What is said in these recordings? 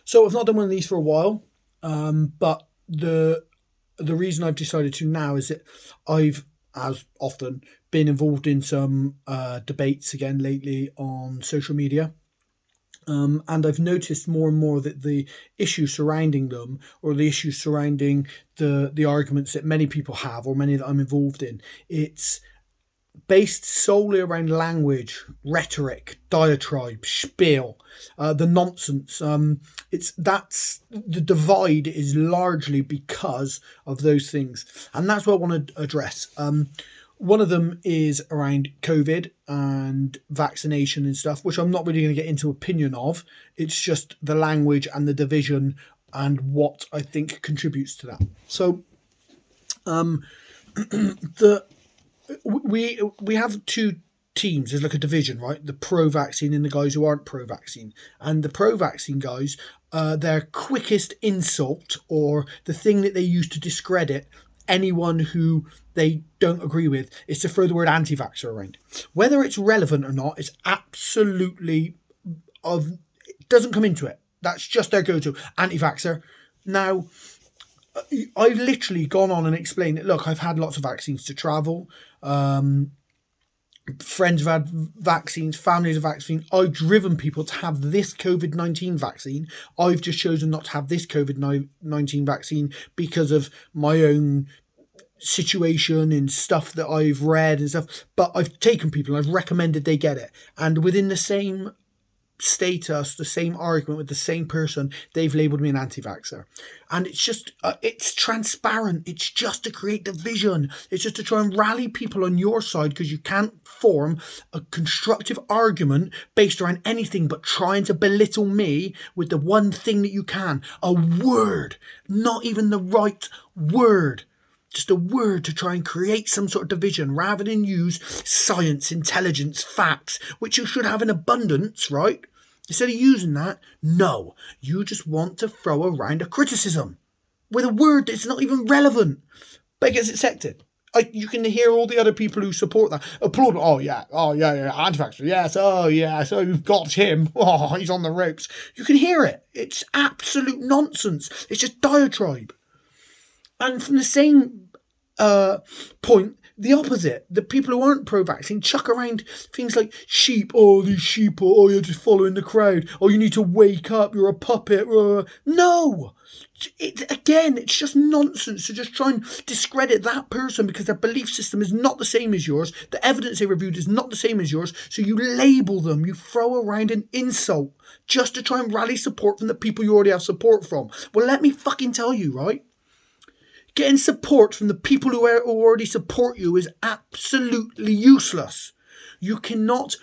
So I've not done one of these for a while, but the reason I've decided to now is that I've, as often, been involved in some debates again lately on social media. And I've noticed more and more that the issues surrounding them, or the issues surrounding the arguments that many people have, or many that I'm involved in, it's based solely around language, rhetoric, diatribe, spiel, the nonsense. It's that's the divide is largely because of those things, and that's what I want to address. One of them is around COVID and vaccination and stuff, which I'm not really going to get into opinion of. It's just the language and the division and what I think contributes to that. So, the we have two teams. There's like a division, right? The pro-vaccine and the guys who aren't pro-vaccine. And the pro-vaccine guys, their quickest insult, or the thing that they use to discredit anyone who they don't agree with, is to throw the word anti-vaxxer around. Whether it's relevant or not, it's absolutely it doesn't come into it. That's just their go-to, anti-vaxxer. Now, I've literally gone on and explained it. Look, I've had lots of vaccines to travel. Friends have had vaccines, families have vaccines. I've driven people to have this COVID-19 vaccine. I've just chosen not to have this COVID-19 vaccine because of my own situation and stuff that I've read and stuff. But I've taken people and I've recommended they get it. And within the same status, the same argument with the same person, they've labelled me an anti-vaxxer. And it's just it's transparent. It's just to create division. It's just to try and rally people on your side, because you can't form a constructive argument based around anything but trying to belittle me with the one thing that you can, a word, not even the right word. Just a word to try and create some sort of division, rather than use science, intelligence, facts, which you should have in abundance, right? Instead of using that, no, you just want to throw around a criticism with a word that's not even relevant, but it gets accepted. You can hear all the other people who support that applaud. Oh yeah, anti-vaxxer, yes, oh yeah, so you've got him. Oh, he's on the ropes. You can hear it. It's absolute nonsense. It's just diatribe. And from the same point, the opposite. The people who aren't pro-vaccine chuck around things like sheep. Oh, these sheep. Oh, you're just following the crowd. Oh, you need to wake up. You're a puppet. No. It's just nonsense to just try and discredit that person because their belief system is not the same as yours. The evidence they reviewed is not the same as yours. So you label them. You throw around an insult just to try and rally support from the people you already have support from. Well, let me fucking tell you, right? Getting support from the people who already support you is absolutely useless. You cannot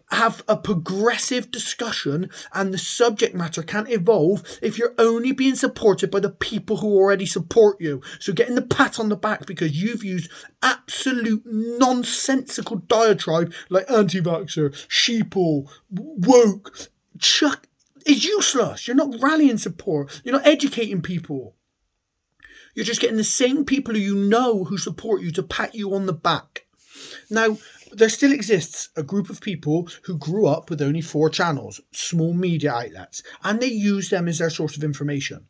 have a progressive discussion and the subject matter can't evolve if you're only being supported by the people who already support you. So getting the pat on the back because you've used absolute nonsensical diatribe like anti-vaxxer, sheeple, woke, chuck is useless. You're not rallying support. You're not educating people. You're just getting the same people who support you to pat you on the back. Now, there still exists a group of people who grew up with only 4 channels, small media outlets, and they use them as their source of information.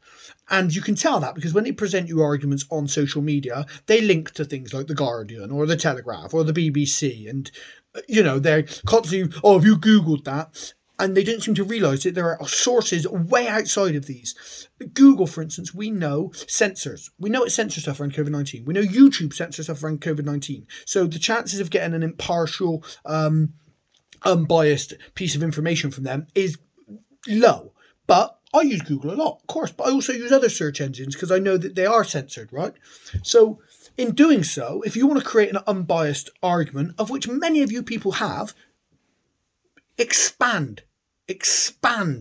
And you can tell that because when they present you arguments on social media, they link to things like The Guardian or The Telegraph or the BBC. And, they're constantly, oh, have you Googled that? And they don't seem to realise that there are sources way outside of these. Google, for instance, we know censors. We know it censors stuff around COVID-19. We know YouTube censors stuff around COVID-19. So the chances of getting an impartial, unbiased piece of information from them is low. But I use Google a lot, of course. But I also use other search engines because I know that they are censored, right? So in doing so, if you want to create an unbiased argument, of which many of you people have, expand,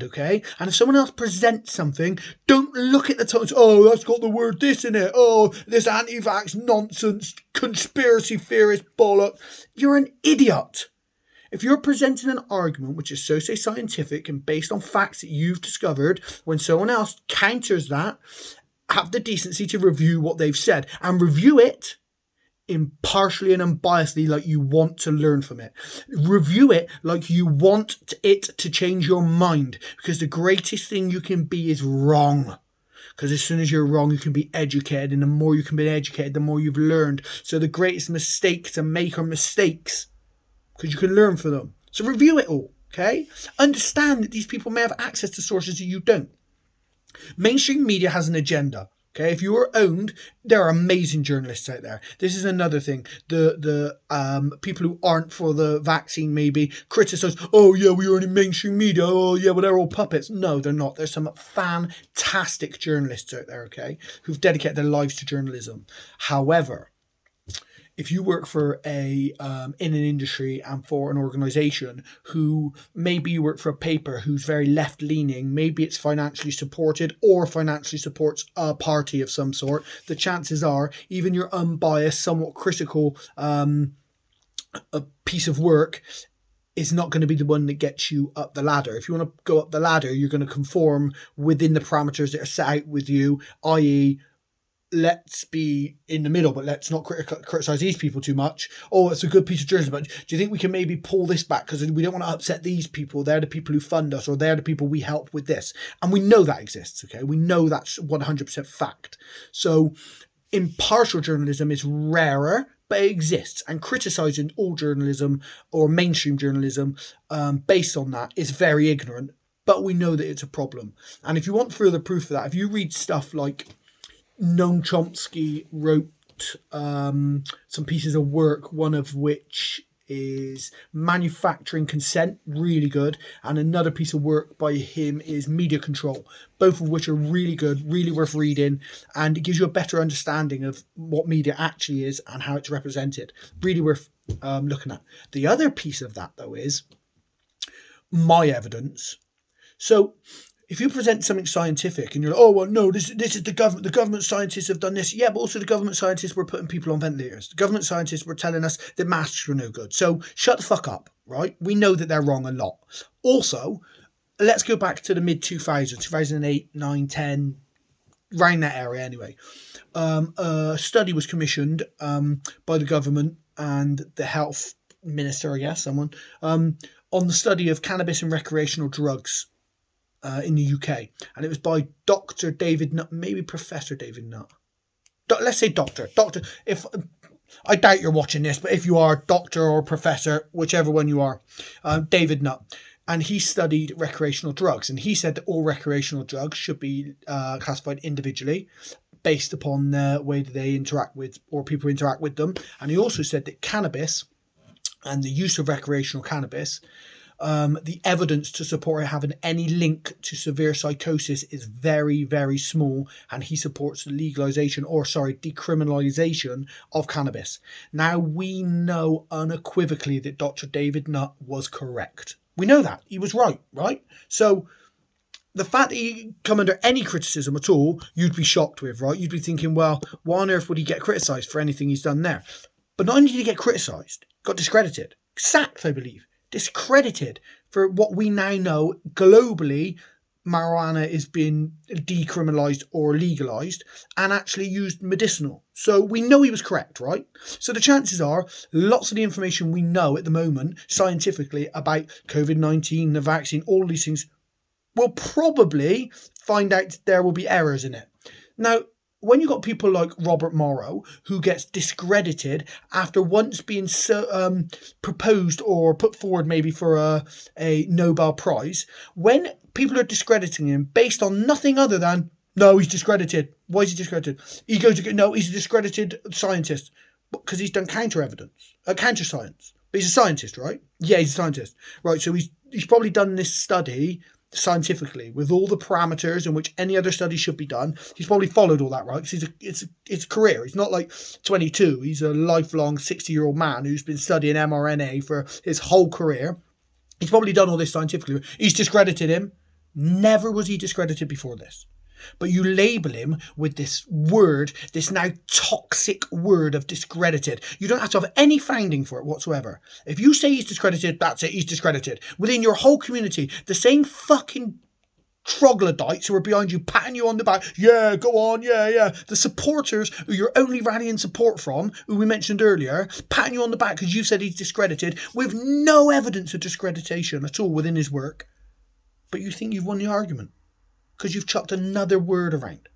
okay? And if someone else presents something, don't look at the titles. Oh, that's got the word this in it. Oh, this anti-vax nonsense, conspiracy theorist bollock. You're an idiot. If you're presenting an argument which is socio-scientific and based on facts that you've discovered, when someone else counters that, have the decency to review what they've said and review it impartially and unbiasedly, like you want to learn from it. Review it like you want it to change your mind, because the greatest thing you can be is wrong. Because as soon as you're wrong, you can be educated, and the more you can be educated, the more you've learned. So the greatest mistake to make are mistakes, because you can learn from them. So review it all, okay? Understand that these people may have access to sources that you don't. Mainstream media has an agenda. Okay, if you are owned, there are amazing journalists out there. This is another thing. The people who aren't for the vaccine maybe criticize, oh yeah, we are in mainstream media, oh yeah, well they're all puppets. No, they're not. There's some fantastic journalists out there, okay, who've dedicated their lives to journalism. However, if you work for in an industry and for an organization who, maybe you work for a paper who's very left leaning, maybe it's financially supported or financially supports a party of some sort, the chances are even your unbiased, somewhat critical a piece of work is not going to be the one that gets you up the ladder. If you want to go up the ladder, you're going to conform within the parameters that are set out with you, i.e., let's be in the middle, but let's not criticize these people too much. Oh, it's a good piece of journalism, but do you think we can maybe pull this back because we don't want to upset these people? They're the people who fund us, or they're the people we help with this. And we know that exists, okay? We know that's 100% fact. So impartial journalism is rarer, but it exists. And criticizing all journalism or mainstream journalism based on that is very ignorant, but we know that it's a problem. And if you want further proof of that, if you read stuff like Noam Chomsky wrote some pieces of work, one of which is Manufacturing Consent, really good, and another piece of work by him is Media Control, both of which are really good, really worth reading, and it gives you a better understanding of what media actually is and how it's represented. Really worth looking at. The other piece of that, though, is my evidence. So if you present something scientific and you're like, oh, well, no, this is the government scientists have done this. Yeah, but also the government scientists were putting people on ventilators. The government scientists were telling us that masks were no good. So shut the fuck up, right? We know that they're wrong a lot. Also, let's go back to the mid-2000s, 2008, 9, 10, around that area anyway. A study was commissioned by the government and the health minister, I guess, someone, on the study of cannabis and recreational drugs in the UK, and it was by Dr. David Nutt, maybe Professor David Nutt. Let's say Doctor. If I doubt you're watching this, but if you are, Doctor or Professor, whichever one you are, David Nutt, and he studied recreational drugs, and he said that all recreational drugs should be classified individually based upon the way that they interact with, or people interact with them. And he also said that cannabis and the use of recreational cannabis, the evidence to support it having any link to severe psychosis is very, very small, and he supports the decriminalization of cannabis. Now, we know unequivocally that Dr. David Nutt was correct. We know that. He was right? So the fact that he come under any criticism at all, you'd be shocked with, right? You'd be thinking, well, why on earth would he get criticised for anything he's done there? But not only did he get criticised, got discredited, sacked, I believe. Discredited for what we now know globally, marijuana is being decriminalized or legalized and actually used medicinal. So we know he was correct, right? So the chances are lots of the information we know at the moment scientifically about COVID-19, the vaccine, all these things, we'll probably find out there will be errors in it. Now, when you've got people like Robert Morrow, who gets discredited after once being proposed or put forward maybe for a Nobel Prize, when people are discrediting him based on nothing other than, no, he's discredited. Why is he discredited? He goes to no, he's a discredited scientist because he's done counter science. But he's a scientist, right? Yeah, he's a scientist, right? So he's probably done this study scientifically with all the parameters in which any other study should be done. He's probably followed all that, right? Because it's a career. He's not like 22. He's a lifelong 60-year-old man who's been studying mRNA for his whole career. He's probably done all this scientifically. He's discredited him. Never was he discredited before this. But you label him with this word, this now toxic word of discredited. You don't have to have any founding for it whatsoever. If you say he's discredited, that's it, he's discredited. Within your whole community, the same fucking troglodytes who are behind you, patting you on the back. Yeah, go on, yeah. The supporters who you're only rallying support from, who we mentioned earlier, patting you on the back because you said he's discredited with no evidence of discreditation at all within his work. But you think you've won the argument because you've chucked another word around.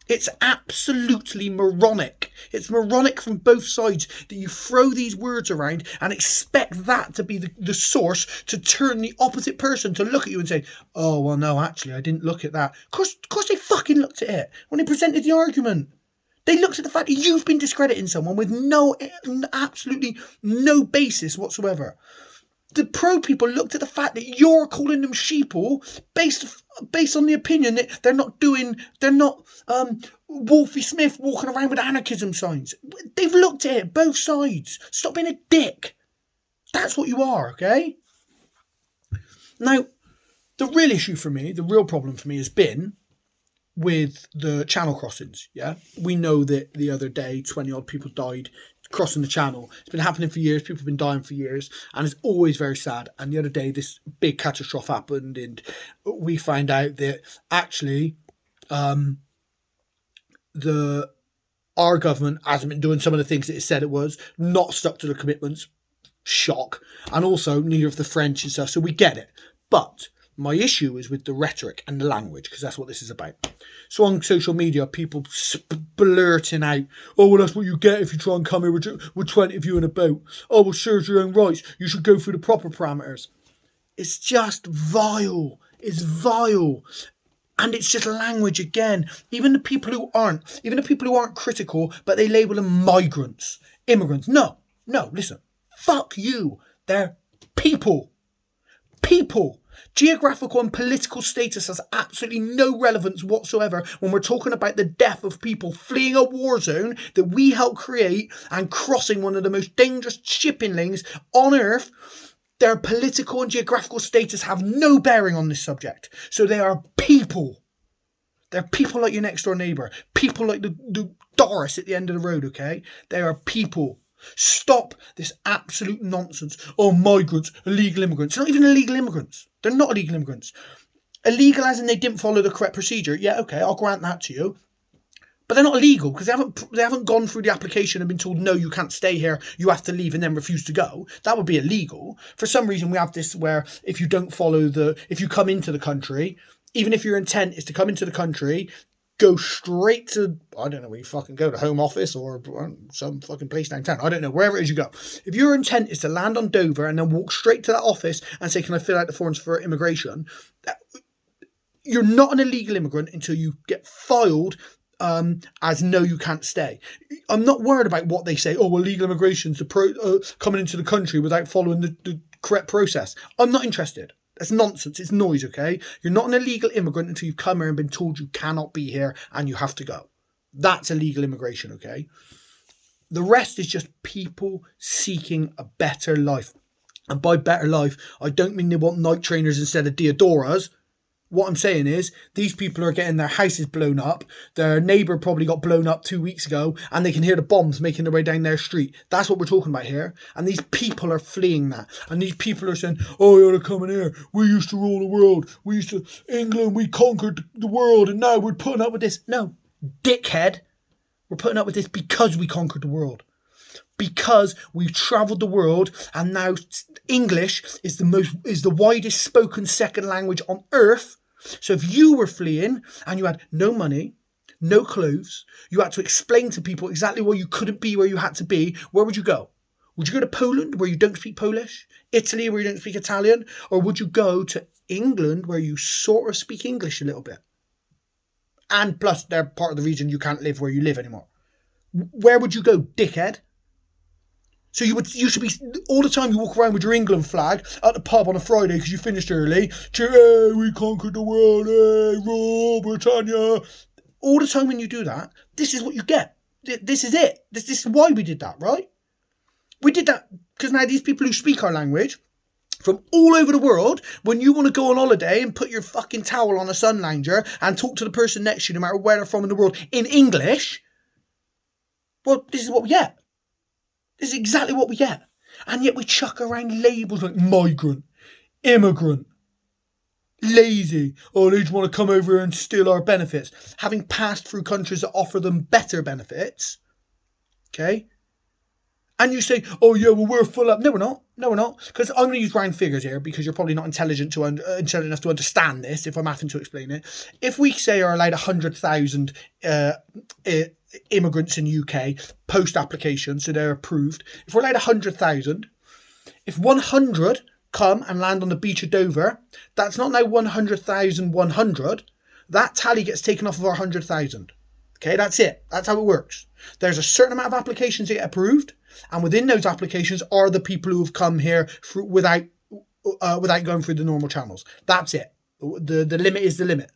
It's absolutely moronic. It's moronic from both sides that you throw these words around and expect that to be the source to turn the opposite person to look at you and say, oh, well, no, actually, I didn't look at that. Of course they fucking looked at it when they presented the argument. They looked at the fact that you've been discrediting someone with absolutely no basis whatsoever. The pro people looked at the fact that you're calling them sheeple based on the opinion that they're not Wolfie Smith walking around with anarchism signs. They've looked at it, both sides. Stop being a dick. That's what you are, okay? Now, the real issue for me, the real problem for me has been with the channel crossings, yeah? We know that the other day, 20 odd people died crossing the channel. It's been happening for years. People have been dying for years, and it's always very sad. And the other day, this big catastrophe happened, and we find out that actually, our government hasn't been doing some of the things that it said it was, not stuck to the commitments. Shock. And also, neither of the French and stuff. So we get it, but my issue is with the rhetoric and the language, because that's what this is about. So on social media, people blurting out, oh, well, that's what you get if you try and come here with 20 of you in a boat. Oh, well, serve your own rights. You should go through the proper parameters. It's just vile. It's vile. And it's just language again. Even the people who aren't critical, but they label them migrants, immigrants. No, listen. Fuck you. They're people. People. Geographical and political status has absolutely no relevance whatsoever when we're talking about the death of people fleeing a war zone that we helped create and crossing one of the most dangerous shipping lanes on earth. Their political and geographical status have no bearing on this subject. So they are people. They're people like your next door neighbour. People like the Doris at the end of the road, okay? They are people. Stop this absolute nonsense. Oh, migrants, illegal immigrants. They're not even illegal immigrants. They're not illegal immigrants. Illegal as in they didn't follow the correct procedure. Yeah, okay, I'll grant that to you. But they're not illegal because they haven't gone through the application and been told, no, you can't stay here, you have to leave, and then refuse to go. That would be illegal. For some reason, we have this where if you come into the country, even if your intent is to come into the country, go straight to, I don't know where you fucking go, to Home Office or some fucking place downtown. I don't know, wherever it is you go. If your intent is to land on Dover and then walk straight to that office and say, can I fill out the forms for immigration? You're not an illegal immigrant until you get filed as no, you can't stay. I'm not worried about what they say. Oh, well, illegal immigration's coming into the country without following the correct process. I'm not interested. That's nonsense. It's noise, okay? You're not an illegal immigrant until you've come here and been told you cannot be here and you have to go. That's illegal immigration, okay? The rest is just people seeking a better life. And by better life, I don't mean they want night trainers instead of deodoras. What I'm saying is these people are getting their houses blown up. Their neighbour probably got blown up 2 weeks ago and they can hear the bombs making their way down their street. That's what we're talking about here. And these people are fleeing that. And these people are saying, oh, you're coming here. We used to rule the world. England, we conquered the world and now we're putting up with this. No, dickhead. We're putting up with this because we conquered the world. Because we've travelled the world and now English is the widest spoken second language on earth. So if you were fleeing and you had no money, no clothes, you had to explain to people exactly why you couldn't be where you had to be, where would you go? Would you go to Poland where you don't speak Polish? Italy where you don't speak Italian? Or would you go to England where you sort of speak English a little bit? And plus they're part of the reason you can't live where you live anymore. Where would you go, dickhead? So you should be, all the time you walk around with your England flag at the pub on a Friday because you finished early. Hey, we conquered the world, hey, rule Britannia. All the time when you do that, this is what you get. This is it. This is why we did that, right? We did that because now these people who speak our language from all over the world, when you want to go on holiday and put your fucking towel on a sun lounger and talk to the person next to you, no matter where they're from in the world, in English, well, this is what we get. This is exactly what we get. And yet we chuck around labels like migrant, immigrant. Lazy. Oh, they just want to come over and steal our benefits. Having passed through countries that offer them better benefits, okay? And you say, oh yeah, well we're full up. No, we're not. No, we're not. Because I'm going to use round figures here because you're probably not intelligent enough to understand this if I'm having to explain it. If we say are allowed 100,000 immigrants in UK post application, so they're approved. If we're allowed 100,000, if 100 come and land on the beach of Dover, that's not now 100,100. That tally gets taken off of our 100,000. Okay, that's it. That's how it works. There's a certain amount of applications that get approved, and within those applications are the people who have come here without going through the normal channels. That's it. The limit is the limit.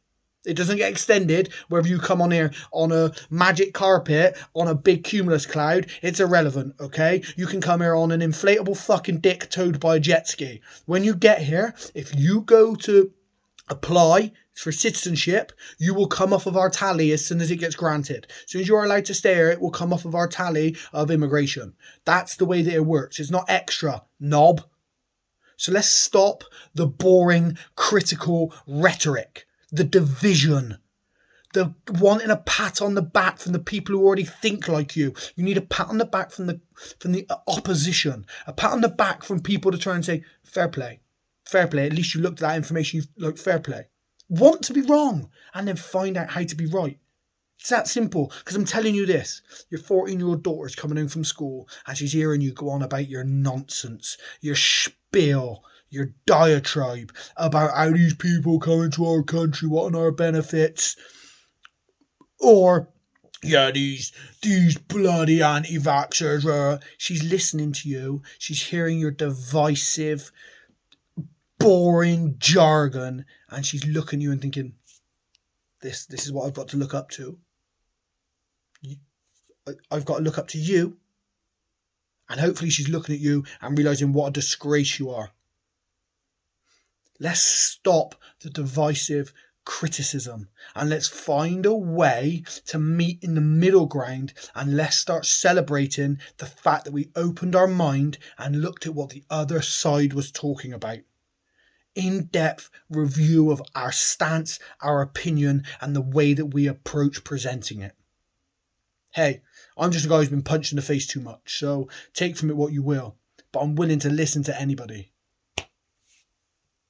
It doesn't get extended whether you come on here on a magic carpet, on a big cumulus cloud. It's irrelevant, okay? You can come here on an inflatable fucking dick towed by a jet ski. When you get here, if you go to apply for citizenship, you will come off of our tally as soon as it gets granted. As soon as you're allowed to stay here, it will come off of our tally of immigration. That's the way that it works. It's not extra, knob. So let's stop the boring, critical rhetoric, the division, the wanting a pat on the back from the people who already think like you. You need a pat on the back from the opposition, a pat on the back from people to try and say, fair play. Fair play. At least you looked at that information. You like fair play. Want to be wrong and then find out how to be right. It's that simple. Because I'm telling you this: your 14-year-old daughter's coming home from school and she's hearing you go on about your nonsense, your spiel, your diatribe about how these people come into our country, wanting our benefits, or yeah, these bloody anti-vaxxers. She's listening to you. She's hearing your divisive, boring jargon, and she's looking at you and thinking, this is what I've got to look up to. I've got to look up to you. And hopefully she's looking at you and realising what a disgrace you are. Let's stop the divisive criticism and let's find a way to meet in the middle ground, and let's start celebrating the fact that we opened our mind and looked at what the other side was talking about. In-depth review of our stance, our opinion, and the way that we approach presenting it. Hey, I'm just a guy who's been punched in the face too much, so take from it what you will, but I'm willing to listen to anybody.